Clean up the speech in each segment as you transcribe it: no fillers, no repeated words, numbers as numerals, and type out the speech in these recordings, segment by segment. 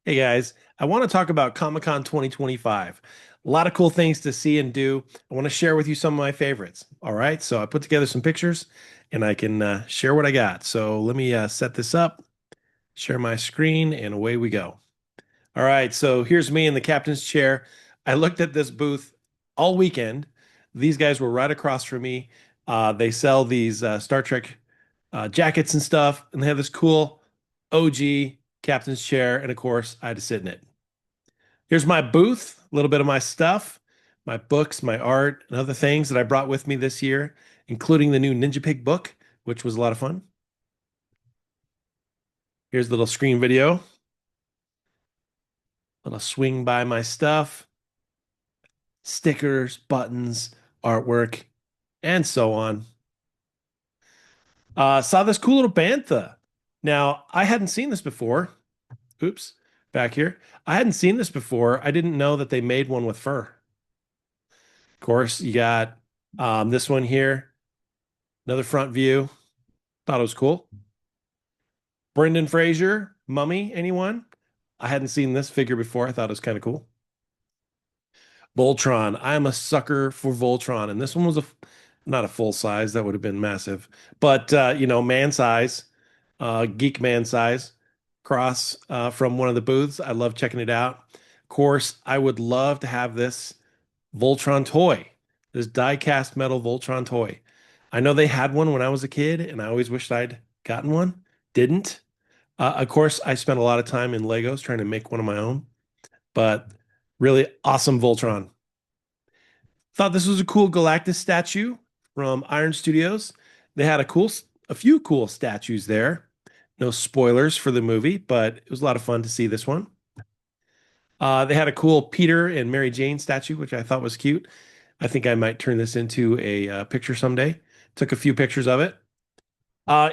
Hey guys, I want to talk about Comic-Con 2025. A lot of cool things to see and do. I want to share with you some of my favorites. All right, so I put together some pictures and I can share what I got. So let me set this up, share my screen, and away we go. All right, so here's me in the captain's chair. I looked at this booth all weekend. These guys were right across from me. They sell these Star Trek jackets and stuff, and they have this cool OG captain's chair, and of course, I had to sit in it. Here's my booth, a little bit of my stuff, my books, my art, and other things that I brought with me this year, including the new Ninja Pig book, which was a lot of fun. Here's a little screen video, little swing by my stuff, stickers, buttons, artwork, and so on. Saw this cool little bantha. Now, I hadn't seen this before. Oops, back here. I hadn't seen this before. I didn't know that they made one with fur. Of course, you got this one here, another front view. Thought it was cool. Brendan Fraser, Mummy, anyone? I hadn't seen this figure before. I thought it was kind of cool. Voltron. I'm a sucker for Voltron, and this one was not a full size. That would have been massive, but man size, geek man size, cross from one of the booths. I love checking it out. Of course, I would love to have this Voltron toy, this die-cast metal Voltron toy. I know they had one when I was a kid, and I always wished I'd gotten one. Didn't. Of course, I spent a lot of time in Legos trying to make one of my own, but really awesome Voltron. Thought this was a cool Galactus statue from Iron Studios. They had a few cool statues there. No spoilers for the movie, but it was a lot of fun to see this one. They had a cool Peter and Mary Jane statue, which I thought was cute. I think I might turn this into a picture someday. Took a few pictures of it.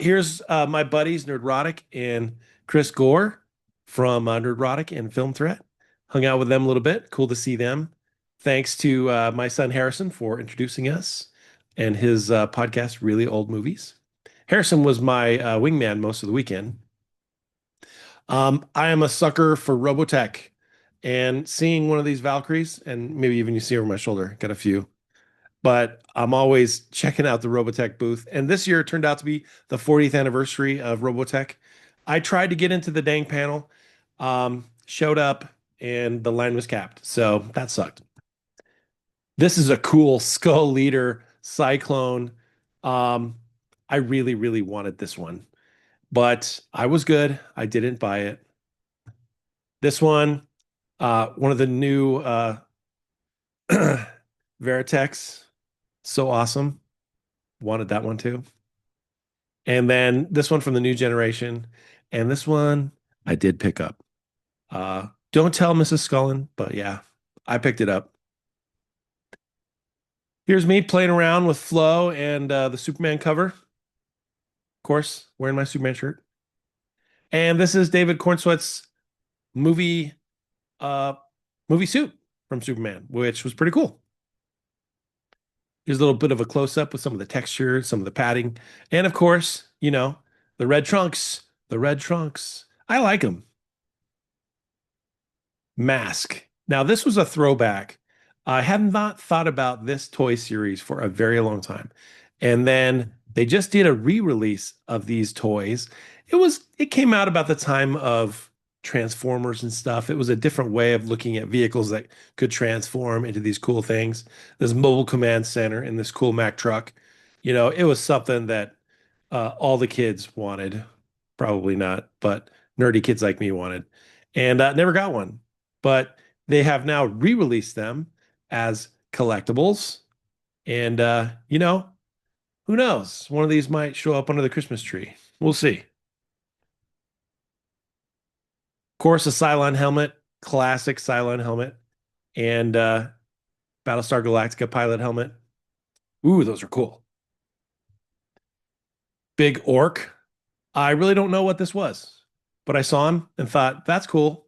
Here's my buddies, Nerdrotic and Chris Gore from Nerdrotic and Film Threat. Hung out with them a little bit. Cool to see them. Thanks to my son Harrison for introducing us and his podcast, Really Old Movies. Harrison was my wingman most of the weekend. I am a sucker for Robotech and seeing one of these Valkyries, and maybe even you see over my shoulder, got a few. But I'm always checking out the Robotech booth. And this year turned out to be the 40th anniversary of Robotech. I tried to get into the dang panel, showed up, and the line was capped. So that sucked. This is a cool Skull Leader Cyclone. Um, I really, really wanted this one, but I was good. I didn't buy it. This one of the new Veritex, so awesome. Wanted that one too. And then this one from the new generation, and this one I did pick up. Don't tell Mrs. Scullin, but yeah, I picked it up. Here's me playing around with Flo and the Superman cover. Of course, wearing my Superman shirt. And this is David Cornsweet's movie uh movie suit from Superman, which was pretty cool. Here's a little bit of a close up with some of the texture, some of the padding, and of course, the red trunks, the red trunks. I like them. Mask. Now, this was a throwback. I had not thought about this toy series for a very long time. And then they just did a re-release of these toys. It came out about the time of Transformers and stuff. It was a different way of looking at vehicles that could transform into these cool things. This mobile command center and this cool Mack truck. It was something that all the kids wanted. Probably not, but nerdy kids like me wanted. And never got one. But they have now re-released them as collectibles. And who knows? One of these might show up under the Christmas tree. We'll see. Of course, a Cylon helmet, classic Cylon helmet, and Battlestar Galactica pilot helmet. Ooh, those are cool. Big Orc. I really don't know what this was, but I saw him and thought, that's cool.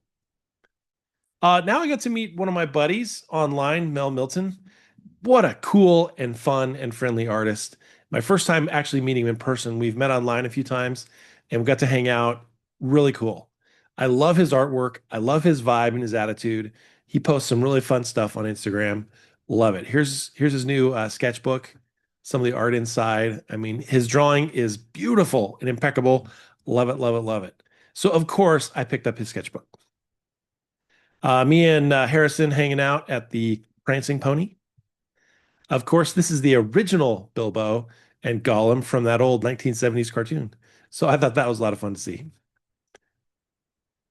Now I got to meet one of my buddies online, Mel Milton. What a cool and fun and friendly artist. My first time actually meeting him in person. We've met online a few times and we got to hang out. Really cool. I love his artwork. I love his vibe and his attitude. He posts some really fun stuff on Instagram. Love it. Here's his new sketchbook. Some of the art inside. I mean, his drawing is beautiful and impeccable. Love it, love it, love it. So of course, I picked up his sketchbook. Me and Harrison hanging out at the Prancing Pony. Of course, this is the original Bilbo and Gollum from that old 1970s cartoon. So I thought that was a lot of fun to see.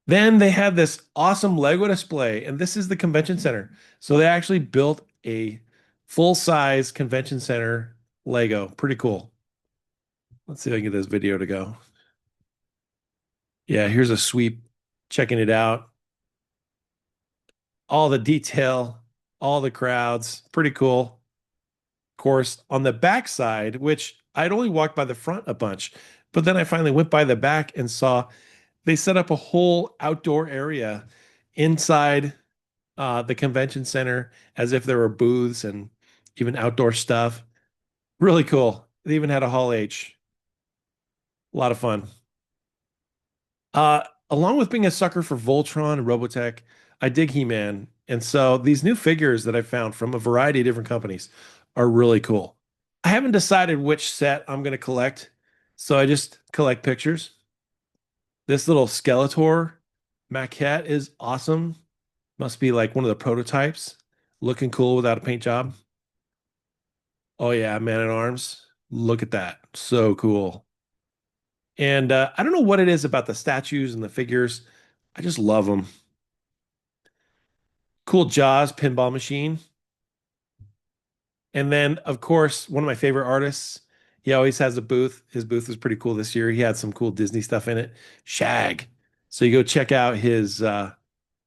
Then they had this awesome Lego display, and this is the convention center. So they actually built a full-size convention center Lego. Pretty cool. Let's see if I can get this video to go. Yeah, here's a sweep checking it out. All the detail, all the crowds. Pretty cool. Of course, on the back side, which I'd only walked by the front a bunch, but then I finally went by the back and saw they set up a whole outdoor area inside the convention center as if there were booths and even outdoor stuff. Really cool. They even had a Hall H. A lot of fun. Along with being a sucker for Voltron and Robotech, I dig He-Man. And so these new figures that I found from a variety of different companies are really cool. I haven't decided which set I'm going to collect, so I just collect pictures. This little Skeletor maquette is awesome. Must be like one of the prototypes. Looking cool without a paint job. Oh yeah, Man at Arms. Look at that. So cool. And I don't know what it is about the statues and the figures. I just love them. Cool Jaws pinball machine. And then, of course, one of my favorite artists. He always has a booth. His booth was pretty cool this year. He had some cool Disney stuff in it. Shag. So you go check out his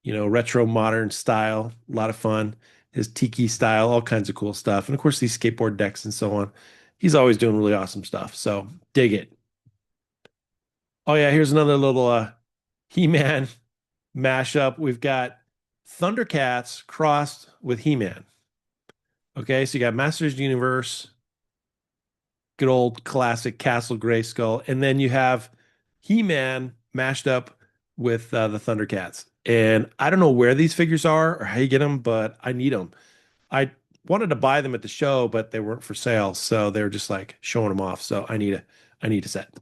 retro modern style. A lot of fun. His tiki style, all kinds of cool stuff. And of course, these skateboard decks and so on. He's always doing really awesome stuff. So dig it. Oh yeah, here's another little He-Man mashup. We've got Thundercats crossed with He-Man. Okay, so you got Masters of the Universe, good old classic Castle Grayskull, and then you have He-Man mashed up with the Thundercats. And I don't know where these figures are or how you get them, but I need them. I wanted to buy them at the show, but they weren't for sale, so they were just like showing them off. So I need a set.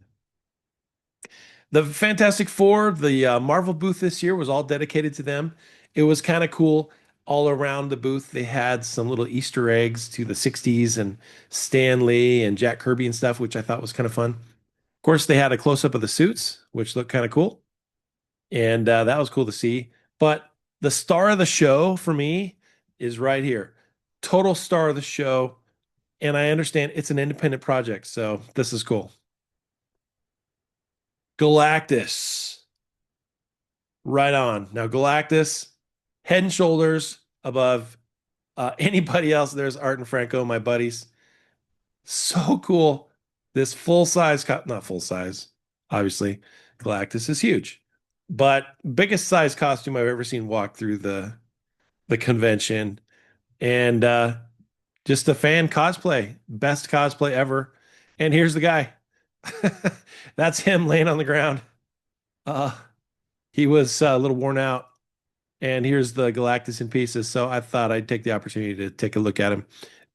The Fantastic Four, the Marvel booth this year was all dedicated to them. It was kind of cool. All around the booth, they had some little Easter eggs to the 60s and Stan Lee and Jack Kirby and stuff, which I thought was kind of fun. Of course, they had a close-up of the suits, which looked kind of cool. And that was cool to see. But the star of the show for me is right here. Total star of the show. And I understand it's an independent project, so this is cool. Galactus. Right on. Now, Galactus, head and shoulders above anybody else. There's Art and Franco, my buddies. So cool. This full size, not full size, obviously. Galactus is huge, but biggest size costume I've ever seen walk through the convention. And just a fan cosplay, best cosplay ever. And here's the guy. That's him laying on the ground. Uh, he was a little worn out. And here's the Galactus in pieces. So I thought I'd take the opportunity to take a look at him.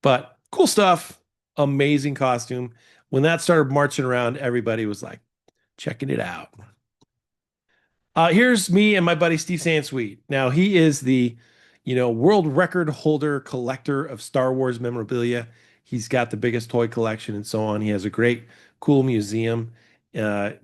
But cool stuff. Amazing costume. When that started marching around, everybody was like checking it out. Here's me and my buddy Steve Sansweet. Now he is the, world record holder collector of Star Wars memorabilia. He's got the biggest toy collection and so on. He has a great, cool museum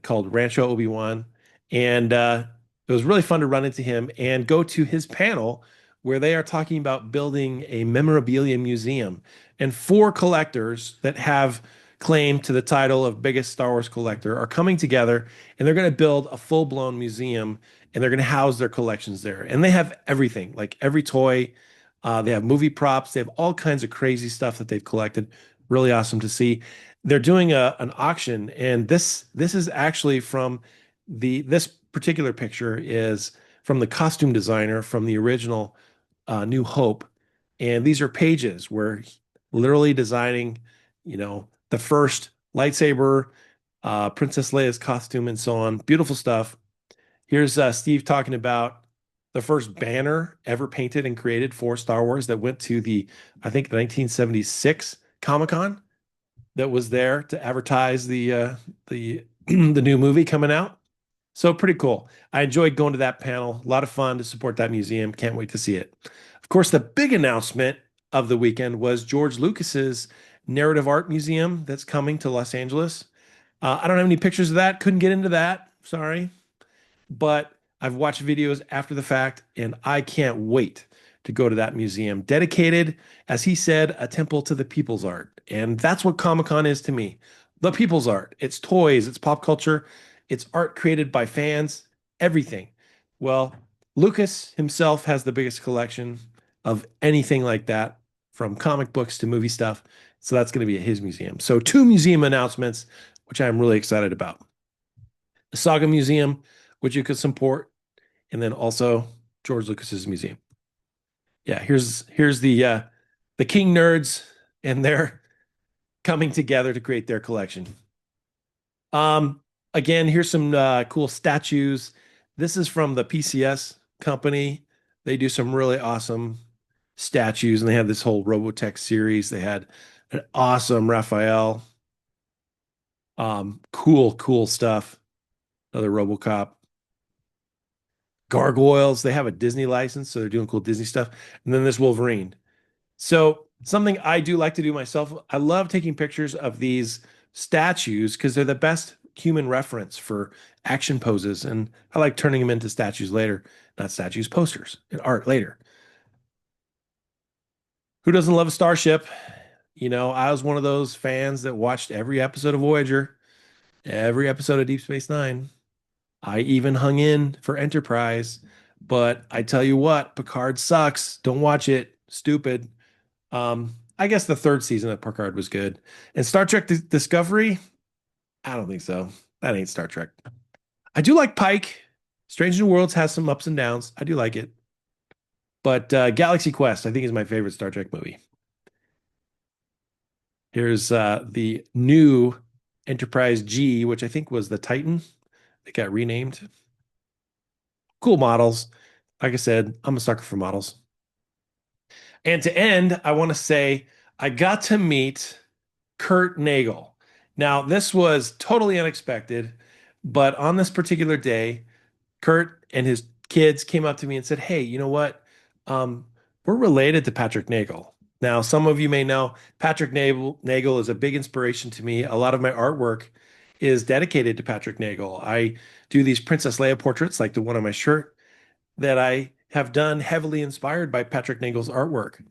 called Rancho Obi-Wan, and it was really fun to run into him and go to his panel where they are talking about building a memorabilia museum. And four collectors that have claim to the title of biggest Star Wars collector are coming together and they're going to build a full-blown museum and they're going to house their collections there. And they have everything, like every toy. They have movie props. They have all kinds of crazy stuff that they've collected. Really awesome to see. They're doing an auction, and this is actually from this particular picture is from the costume designer from the original New Hope. And these are pages where literally designing, the first lightsaber, Princess Leia's costume, and so on. Beautiful stuff. Here's Steve talking about the first banner ever painted and created for Star Wars that went to the, I think, 1976 Comic-Con that was there to advertise the the new movie coming out. So pretty cool. I enjoyed going to that panel. A lot of fun to support that museum. Can't wait to see it. Of course, the big announcement of the weekend was George Lucas's narrative art museum that's coming to Los Angeles. I don't have any pictures of that. Couldn't get into that. Sorry, but I've watched videos after the fact, and I can't wait to go to that museum. Dedicated, as he said, a temple to the people's art. And that's what Comic-Con is to me. The people's art. It's toys, it's pop culture, it's art created by fans, everything. Well, Lucas himself has the biggest collection of anything like that, from comic books to movie stuff. So that's going to be at his museum. So two museum announcements, which I'm really excited about. The Saga Museum, which you could support, and then also George Lucas's museum. Yeah, here's the King nerds, and they're coming together to create their collection. Again, here's some cool statues. This is from the PCS company. They do some really awesome statues, and they have this whole Robotech series. They had an awesome Raphael. Cool stuff. Another RoboCop. Gargoyles. They have a Disney license, so they're doing cool Disney stuff. And then this Wolverine. So something I do like to do myself, I love taking pictures of these statues because they're the best human reference for action poses. And I like turning them into statues later, not statues, posters and art later. Who doesn't love a starship? You know, I was one of those fans that watched every episode of Voyager, every episode of Deep Space Nine. I even hung in for Enterprise, but I tell you what, Picard sucks. Don't watch it. Stupid. I guess the third season of Picard was good. And Star Trek Discovery, I don't think so. That ain't Star Trek. I do like Pike. Strange New Worlds has some ups and downs. I do like it. But Galaxy Quest, I think, is my favorite Star Trek movie. Here's the new Enterprise G, which I think was the Titan. It got renamed. Cool models. Like I said, I'm a sucker for models. And to end, I want to say I got to meet Kurt Nagel. Now, this was totally unexpected, but on this particular day, Kurt and his kids came up to me and said, "Hey, you know what? Um, we're related to Patrick Nagel." Now, some of you may know Nagel is a big inspiration to me. A lot of my artwork is dedicated to Patrick Nagel. I do these Princess Leia portraits, like the one on my shirt, that I have done heavily inspired by Patrick Nagel's artwork.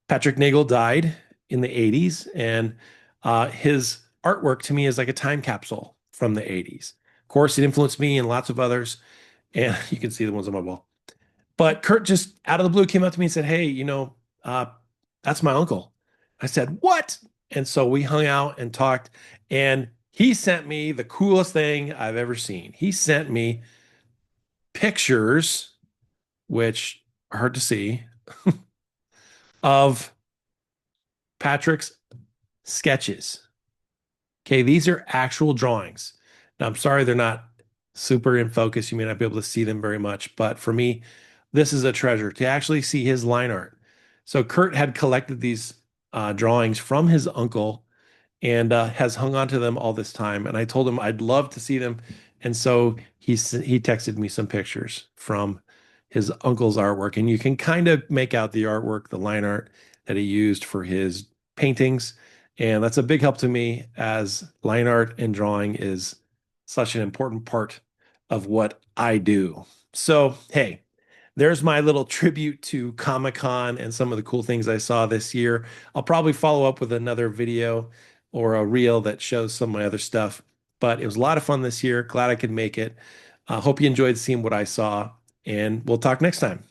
Patrick Nagel died in the 80s, and his artwork to me is like a time capsule from the 80s. Of course, it influenced me and lots of others, and you can see the ones on my wall. But Kurt just out of the blue came up to me and said, "Hey, uh, that's my uncle." I said, "What?" And so we hung out and talked, and he sent me the coolest thing I've ever seen. He sent me pictures, which are hard to see, of Patrick's sketches. Okay, these are actual drawings. Now, I'm sorry they're not super in focus. You may not be able to see them very much, but for me, this is a treasure to actually see his line art. So Kurt had collected these drawings from his uncle and has hung on to them all this time. And I told him I'd love to see them, and so he texted me some pictures from his uncle's artwork, and you can kind of make out the artwork, the line art that he used for his paintings. And that's a big help to me as line art and drawing is such an important part of what I do. So, hey, there's my little tribute to Comic-Con and some of the cool things I saw this year. I'll probably follow up with another video or a reel that shows some of my other stuff. But it was a lot of fun this year. Glad I could make it. Hope you enjoyed seeing what I saw, and we'll talk next time.